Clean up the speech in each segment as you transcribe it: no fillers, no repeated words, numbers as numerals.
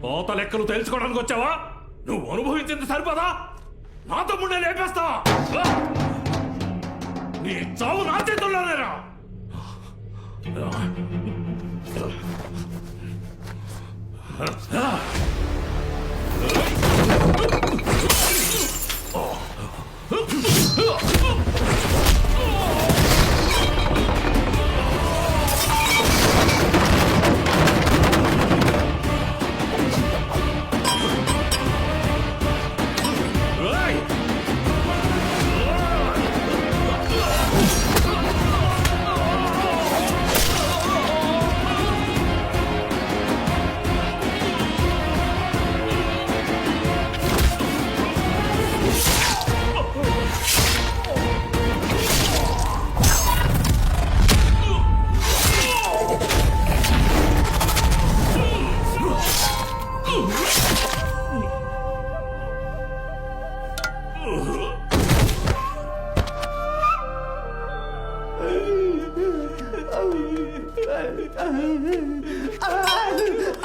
పోత లెక్కలు తెలుసుకోవడానికి వచ్చావా? నువ్వు అనుభవించింది సరిపదా? నా తమ్ముడే లేపేస్తావా? నీ చావు నా చేతుల్లోనేరా.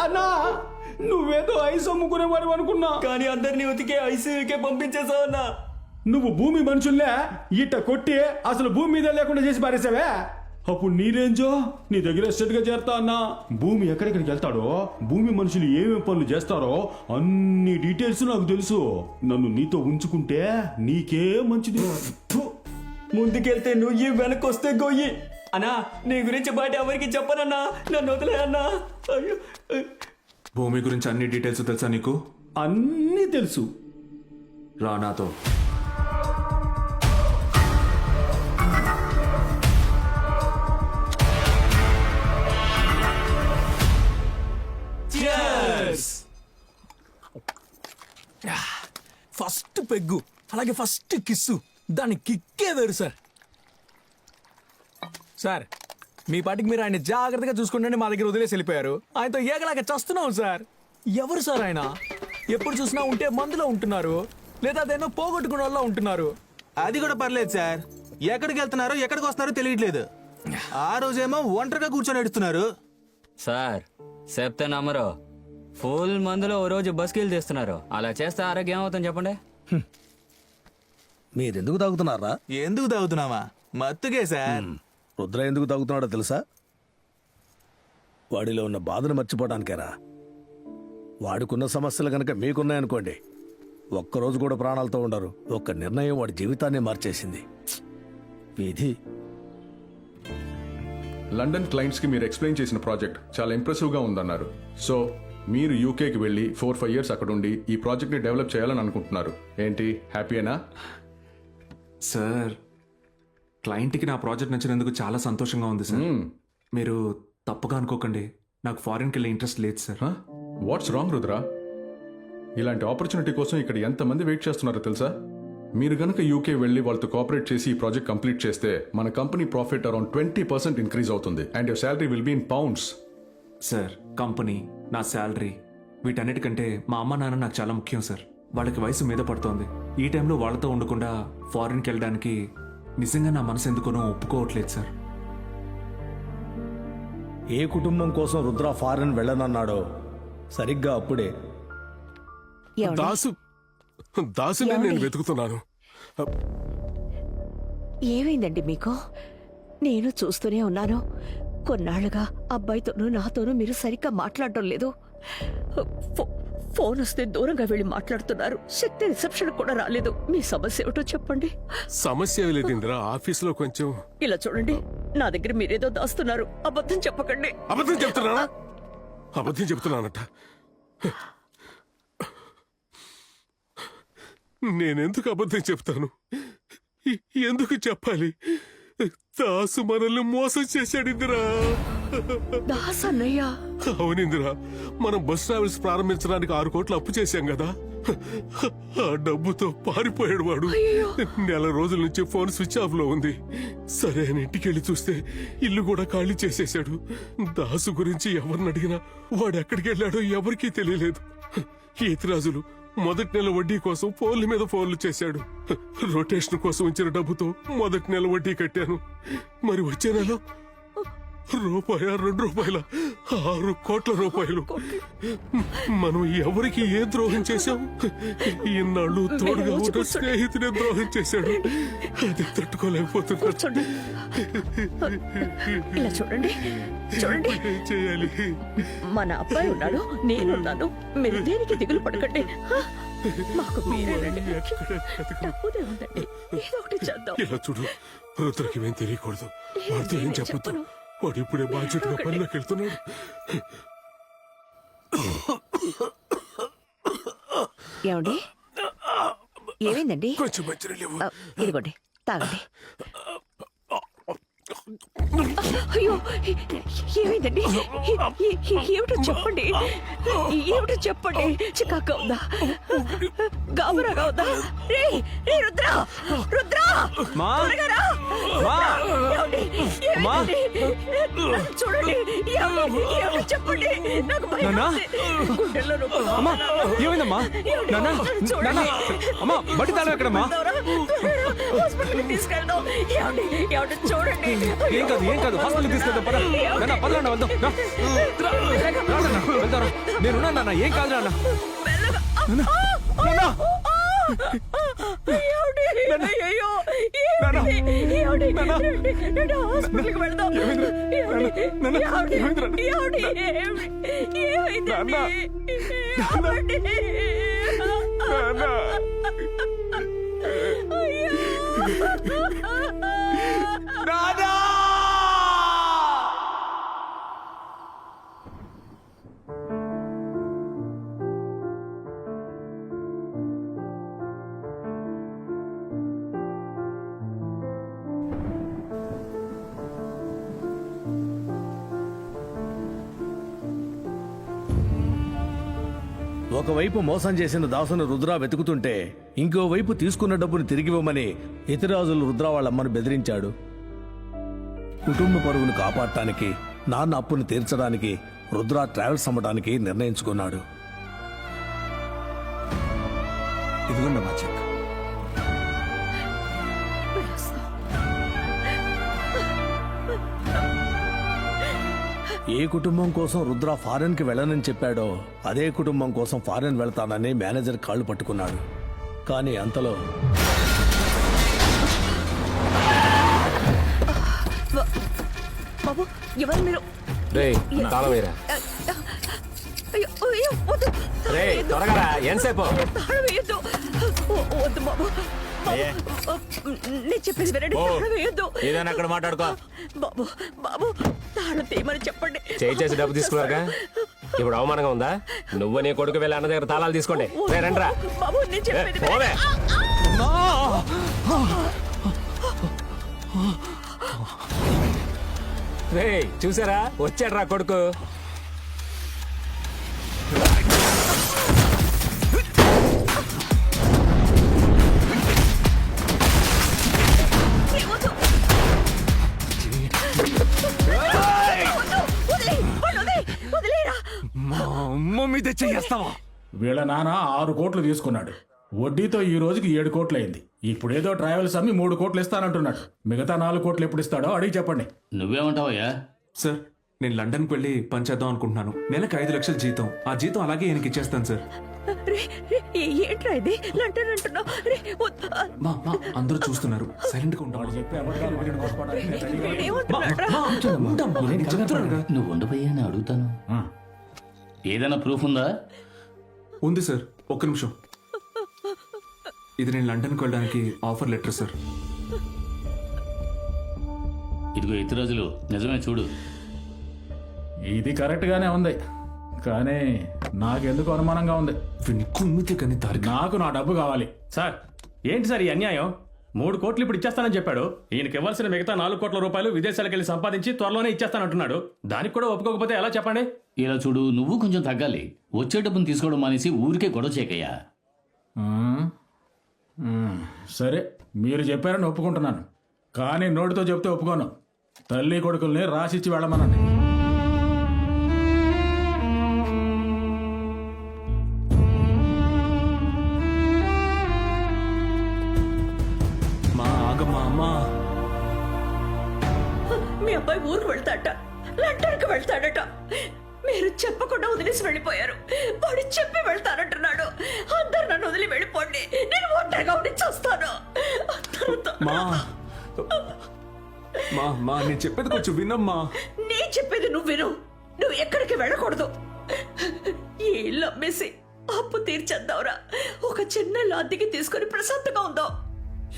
అన్నా నువ్వేదో ఐస్ అమ్ముకునేవాడు అనుకున్నా, కానీ అందరినీ ఉతికే ఐసీయూకే పంపించేసావు అన్నా. నువ్వు భూమి మనుషుల్నే ఇట్ట కొట్టి అసలు భూమి మీద లేకుండా చేసి పారేసావే. అప్పుడు నీ రేంజో నీ దగ్గర ఎస్టేట్ గా చేరతా అన్నా. భూమి ఎక్కడెక్కడికి వెళ్తాడో, భూమి మనుషులు ఏమేం పనులు చేస్తారో అన్ని డీటెయిల్స్ నాకు తెలుసు. నన్ను నీతో ఉంచుకుంటే నీకే మంచిది. ముందుకెళ్తే నువ్వు వెనక్కి వస్తే గొయ్యి. అన్నా నీ గురించి బయట ఎవరికి చెప్పనన్నా, నన్ను వదిలే అన్నా. అయ్యో, భూమి గురించి అన్ని డీటెయిల్స్ తెలుసా నీకు? అన్నీ తెలుసు. రా నాతో. ఫస్ట్ పెగ్గు అలాగే ఫస్ట్ కిస్సు, దాని కిక్కే వేరు సార్. సార్ మీ పాటికి మీరు ఆయన జాగ్రత్తగా చూసుకుంటే మా దగ్గర వదిలేసి వెళ్ళిపోయారు. ఆయనతో ఏగలాగా చస్తున్నాం సార్. ఎవరు సార్ ఆయన? ఎప్పుడు చూసినా ఉంటే మందులో ఉంటున్నారు, లేదా అదేనో పోగొట్టుకున్న వాళ్ళ ఉంటున్నారు. అది కూడా పర్లేదు సార్. ఎక్కడికి వెళ్తున్నారో ఎక్కడికి వస్తున్నారో తెలియట్లేదు. ఆ రోజేమో ఒంటరిగా కూర్చొని ఎడుతున్నారు. సార్ చెప్తే నమ్మరు. ఫుల్ మందులో ఓ రోజు బస్కిల్ తీస్తున్నారు. అలా చేస్తే ఆరోగ్యం ఏమవుతుంది చెప్పండి. మీరెందుకు తాగుతున్నారా? ఎందుకు తాగుతున్నావా? మత్తుగే సార్. రుద్ర ఎందుకు తాగుతున్నాడో తెలుసా? వాడిలో ఉన్న బాధను మర్చిపోవడానికేరా. వాడికున్న సమస్యలు కనుక మీకున్నాయనుకోండి, ఒక్కరోజు కూడా ప్రాణాలతో ఉండరు. ఒక్క నిర్ణయం వాడి జీవితాన్ని మార్చేసింది. విధి. లండన్ క్లయింట్స్ కి మీరు ఎక్స్ప్లెయిన్ చేసిన ప్రాజెక్ట్ చాలా ఇంప్రెసివ్ గా ఉందన్నారు. సో మీరు యూకేకి వెళ్ళి 4-5 years అక్కడ ఉండి ఈ ప్రాజెక్ట్ ని డెవలప్ చేయాలని అనుకుంటున్నారు. ఏంటి, హ్యాపీయేనా? సార్ క్లయింట్కి నా ప్రాజెక్ట్ నచ్చినందుకు చాలా సంతోషంగా ఉంది సార్. మీరు తప్పుగా అనుకోకండి, నాకు ఫారిన్కి వెళ్ళే ఇంట్రెస్ట్ లేదు సార్. What's wrong Rudra? ఇలాంటి ఆపర్చునిటీ కోసం ఇక్కడ ఎంతమంది వెయిట్ చేస్తున్నారో తెలుసా? మీరు గనక యూకే వెళ్ళి వాళ్ళతో కోఆపరేట్ చేసి ఈ ప్రాజెక్ట్ కంప్లీట్ చేస్తే మన కంపెనీ ప్రాఫిట్ అరౌండ్ 20% ఇంక్రీజ్ అవుతుంది. And your salary will be in pounds. Sir company, నా శాలరీ, వీటన్నిటికంటే మా అమ్మ నాన్న నాకు చాలా ముఖ్యం సార్. వాళ్ళకి వయసు మీద పడుతోంది. ఈ టైంలో వాళ్ళతో ఉండకుండా ఫారిన్కి వెళ్ళడానికి నిజంగా నా మనసు ఎందుకోనో ఒప్పుకోవట్లేదు సార్. ఏ కుటుంబం కోసం రుద్ర ఫారెన్ వెళ్ళనన్నాడో సరిగ్గా అప్పుడే దాసునే నేను వెతుకుతున్నాను. ఏమైందండి మీకు? నేను చూస్తూనే ఉన్నాను. కొన్నాళ్లుగా అబ్బాయితోనూ నాతోనూ మీరు సరిగ్గా మాట్లాడటం లేదు. ఫోన్ వస్తే దూరంగా వెళ్ళి మాట్లాడుతున్నారు. శక్తి రిసెప్షన్ కూడా రాలేదు. మీ సమస్య ఏమిటో చెప్పండి. సమస్య లేదు ఇందిరా, ఆఫీసులో కొంచెం. ఇలా చూడండి, నా దగ్గర మీరేదో దాస్తున్నారు. అబద్ధం చెప్పకండి. అబద్ధం చెప్తున్నానా? అబద్ధం చెప్తున్నానట. నేనెందుకు అబద్ధం చెప్తాను? ఎందుకు చెప్పాలి? దాసు మనల్ని మోసం చేశాడిందిరా. దాస్ అన్నయ్య? అవునిందిరా, మనం బస్ ట్రావెల్స్ ప్రారంభించడానికి 6 కోట్లు అప్పు చేశాం కదా. ఆ డబ్బుతో పారిపోయాడు వాడు. నెల రోజుల నుంచి ఫోన్ స్విచ్ ఆఫ్ లో ఉంది. సరే అని ఇంటికి వెళ్ళి చూస్తే ఇల్లు కూడా ఖాళీ చేసేశాడు. దాసు గురించి ఎవరిని అడిగినా వాడు ఎక్కడికి వెళ్ళాడో ఎవరికీ తెలియలేదు. ఈతిరాజులు మొదటి నెల వడ్డీ కోసం ఫోన్ల మీద ఫోన్లు చేశాడు. రొటేషన్ కోసం ఇచ్చిన డబ్బుతో మొదటి నెల వడ్డీ కట్టాను. మరి వచ్చే నెల ₹1 2 రూపాయల 6 కోట్ల రూపాయలు. మనం ఎవరికి ఏ ద్రోహం చేశాం? ఇన్నాళ్ళు తోడుగా ఉన్న స్నేహితుడే ద్రోహం చేశాడు. అది తట్టుకోలేకపోతున్నాడు. కూర్చోండి. ఇలా చూడండి, చూడండి. ఏం చేయాలి? మన అబ్బాయి ఉన్నాడు, నేనున్నాను. మీరు దేనికి దిగులు పడకండి. హ? మాకు మీరేనండి. డబ్బునే ఉందండి. ఏదో ఒకటి చేద్దాం. ఇలా చూడు, రుద్రకి ఏం తెలియకూడదు. వాడితో ఏం చెప్పొద్దు. చెప్పను. వాడు ఇప్పుడే బాధ్యతగా పనిలోకి వెళ్తున్నాడు. ఏమండి, ఏమైందండి? కొంచెం మంచినీళ్ళు ఇవ్వు. ఇదిగోండి, తాగండి. అయ్యో, ఏమైందండి? ఏమిటో చెప్పండి, ఏమిటో చెప్పండి. చికాగ్గా ఉందా? గాబరాగా ఉందా? రే రే రుద్ర, రుద్ర, మా త్వరగా రా. మా ఏమండి? మా ఏమైందండి? చూడండి, ఏమిటో చెప్పండి. నాకు భయం నాన్నా? వేస్తుంది. గుండెల్లో నొప్పి. అమ్మా ఏమైందమ్మా? నాన్న నాన్న అమ్మా బట్టి తాళం ఎక్కడమ్మా? హాస్పిటల్కి తీసుకెళ్దాం. ఏమండి, ఏమిటో చూడండి. ఏం కాదు హాస్పిటల్ తీసుకెళ్తాం పద. నాన్న పదరా వెళ్దాం. వెళ్తారా? నేనున్నా నాన్న, ఏం కాదు నాన్న. నాన్న హాస్పిటల్కి వెళ్దాం. ఒకవైపు మోసం చేసిన దాసును రుద్ర వెతుకుతుంటే ఇంకోవైపు తీసుకున్న డబ్బును తిరిగివ్వమని ఇతిరాజులు రుద్ర వాళ్ళమ్మను బెదిరించాడు. కుటుంబ పరువును కాపాడటానికి, నాన్న అప్పును తీర్చడానికి రుద్ర ట్రావెల్స్ అమ్మడానికి నిర్ణయించుకున్నాడు. ఇదిగోండి మా చెక్. ఏ కుటుంబం కోసం రుద్ర ఫారెన్ కి వెళ్ళనని చెప్పాడో అదే కుటుంబం కోసం ఫారెన్ వెళ్తానని మేనేజర్ కాళ్ళు పట్టుకున్నాడు. కానీ అంతలో బాబు, ఎవరు మీరు? తాళం వేరా అయ్యో, అయ్యో, వద్దు. త్వరగా ఎంతసేపు? తాళం వేయొద్దు. వద్దు బాబు. నేను చెప్పేది వినండి. తాళం వేయొద్దు. ఏదైనా అక్కడ మాట్లాడుకో. బాబు, బాబు, తాళం తీయమని చెప్పండి. చేసి డబ్బు తీసుకున్నారుగా, ఇప్పుడు అవమానంగా ఉందా? నువ్వు నీ కొడుకు వెళ్ళి అన్న దగ్గర తాళాలు తీసుకోండి. రండ్రా బాబు, నేను చెప్పేది పోవే. రే చూసారా, వచ్చాడు రా కొడుకు. మా అమ్మ మీద చెయ్యేస్తావా? వీళ్ళ నాన్న 6 కోట్లు తీసుకున్నాడు. వడ్డీతో ఈ రోజుకి 7 కోట్లు అయింది. ఇప్పుడేదో ట్రావెల్స్ అమ్మి 3 కోట్లు ఇస్తానంటున్నాడు. మిగతా 4 కోట్లు ఎప్పుడు ఇస్తాడో అడిగి చెప్పండి. నువ్వేమంటావయ్యా? సార్, నేను లండన్కి వెళ్ళి పని చేద్దాం అనుకుంటున్నాను. నెలకు 5 లక్షల జీతం. ఆ జీతం అలాగే ఈయనకి ఇచ్చేస్తాను సార్. ఏంట్రా ఇది? లంటన్ అంటున్నావు? మా అందరూ చూస్తున్నారు, సైలెంట్ గా ఉంటాడు. నువ్వు ఉండబోయా అని అడుగుతాను. ఏదైనా ప్రూఫ్ ఉందా? ఉంది సార్, ఒక్క నిమిషం. ఇది నేను లండన్కి వెళ్ళడానికి ఆఫర్ లెటర్ సార్. ఇదిగో ఇతిరాజులు, నిజమే చూడు. ఇది కరెక్ట్ గానే ఉంది, కానీ నాకెందుకు అనుమానంగా ఉంది. కుమ్మితే కానీ దారి. నాకు నా డబ్బు కావాలి. సార్, ఏంటి సార్ ఈ అన్యాయం? 3 కోట్లు ఇప్పుడు ఇచ్చేస్తానని చెప్పాడు. ఈయనకి ఇవ్వాల్సిన మిగతా 4 కోట్ల రూపాయలు విదేశాలకు వెళ్ళి సంపాదించి త్వరలోనే ఇచ్చేస్తానంటున్నాడు. దానికి కూడా ఒప్పుకోకపోతే ఎలా చెప్పండి? ఇలా చూడు, నువ్వు కొంచెం తగ్గాలి. వచ్చే డబ్బును తీసుకోవడం మానేసి ఊరికే గొడవ చేయకయ్యా. సరే, మీరు చెప్పారని ఒప్పుకుంటున్నాను, కానీ నోటితో చెప్తే ఒప్పుకోను. తల్లి కొడుకుల్ని రాసిచ్చి వెళ్ళమనండి. మీ అబ్బాయి ఊరికి వెళ్తాడట, లండన్కి వెళ్తాడట. వదిలేసి వెళ్ళిపోయారు. వాడు చెప్పి వెళ్తానంటున్నాడు. అందరు నన్ను వదిలి వెళ్ళిపోండి, నేను ఒంటరిగా ఉండి చూస్తాను. మా మా మా నేను చెప్పేది కొంచెం వినమ్మా. నీ చెప్పేది నువ్వు విను. నువ్వు ఎక్కడికి వెళ్ళకూడదు. ఈ ఇల్లు అమ్మేసి అప్పు తీర్చేద్దావురా. ఒక చిన్న ఇల్లు అద్దెకి తీసుకొని ప్రశాంతంగా ఉందాం.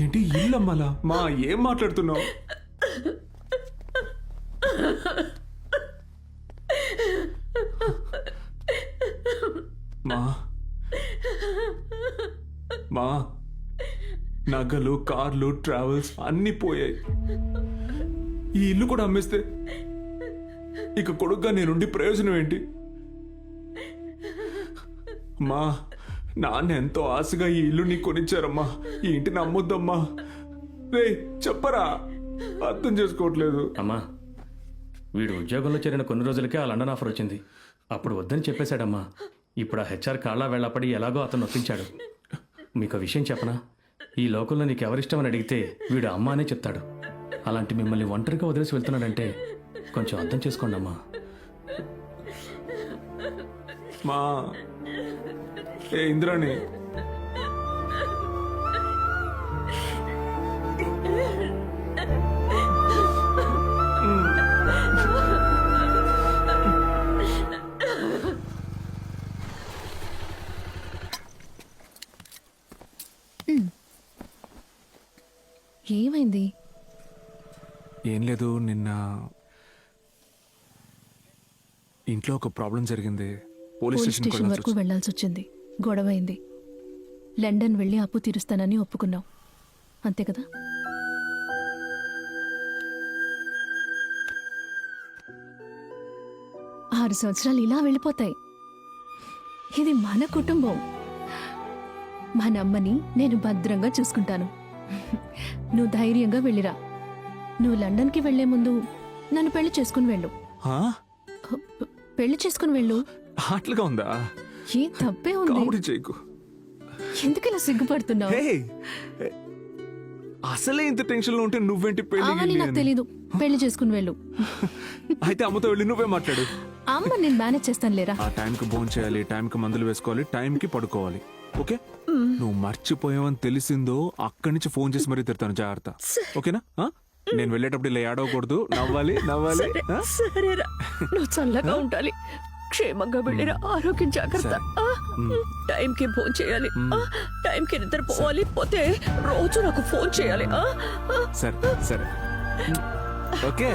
ఏంటి ఇల్లమ్మలా? మా ఏం మాట్లాడుతున్నావు? మా మా నగలు, కార్లు, ట్రావెల్స్ అన్నీ పోయాయి. ఈ ఇల్లు కూడా అమ్మేస్తే ఇక కొడుగ్గా నేనుండి ప్రయోజనం ఏంటి? మా నాన్న ఎంతో ఆశగా ఈ ఇల్లు నీకు కొనిచ్చారమ్మా. ఈ ఇంటిని అమ్మొద్దమ్మా. రే చెప్పరా, అర్థం చేసుకోవట్లేదు. అమ్మా, వీడు ఉద్యోగంలో చేరిన కొన్ని రోజులకే ఆ లండన్ ఆఫర్ వచ్చింది. అప్పుడు వద్దని చెప్పేశాడమ్మా. ఇప్పుడు ఆ హెచ్ఆర్ కాళ్ళ వెళ్ళపడి ఎలాగో అతను నొప్పించాడు. మీకు ఆ విషయం చెప్పనా? ఈ లోకంలో నీకు ఎవరిష్టం అని అడిగితే వీడు అమ్మ అనే చెప్తాడు. అలాంటి మిమ్మల్ని ఒంటరిగా వదిలేసి వెళ్తున్నాడంటే కొంచెం అర్థం చేసుకోండి అమ్మా. మా ఏ ఇంద్రాణి, ఏమైంది? ఏం లేదు, నిన్న ఇంట్లో ఒక ప్రాబ్లం జరిగింది. పోలీస్ స్టేషన్ వరకు వెళ్లాల్సి వచ్చింది. గొడవైంది. లండన్ వెళ్ళి అప్పు తీరుస్తానని ఒప్పుకున్నావు, అంతే కదా? ఆరు సంవత్సరాలు ఇలా వెళ్ళిపోతాయి. ఇది మన కుటుంబం. మన అమ్మని నేను భద్రంగా చూసుకుంటాను. నువ్వు ధైర్యంగా వెళ్ళిరా. నువ్వు లండన్కి వెళ్లే ముందు నన్ను పెళ్లి చేసుకుని వెళ్ళు. పెళ్లి చేసుకుని వెళ్ళు. అట్లుగా ఉందా? ఏ తప్పే ఉంది? కామెడీ చేయకు. ఎందుకు ఇలా సిగ్గుపడుతున్నావు? హే, అసలే ఇంత టెన్షన్ లో ఉంటే నువ్వేంటి పెళ్లి అవని నాకు తెలీదు. పెళ్లి చేసుకుని వెళ్ళు. అయితే అమ్మతో వెళ్ళి నువ్వే మాట్లాడు. అమ్మ నేను మేనేజ్ చేస్తాను లేరా. ఆ టైంకి భోజనం చేయాలి, టైంకి మందులు వేసుకోవాలి, టైంకి పడుకోవాలి. ఓకే? నువ్వు మర్చిపోయావని తెలిసిందో అక్కడి నుంచి ఫోన్ చేసి మరీ తిడతాను. జాగ్రత్త, ఓకేనా? నేను వెళ్ళేటప్పుడు ఇలా ఏడవకూడదు. నవ్వాలి నవ్వాలి. సరేరా, నువ్వు చల్లగా ఉండాలి. క్షేమంగా వెళ్ళిరా. ఆరోగ్యం జాగ్రత్త. టైంకి ఫోన్ చేయాలి, టైంకి నిద్ర పోవాలి. పోతే రోజు నాకు ఫోన్ చేయాలి. సరే సరే, ఓకే.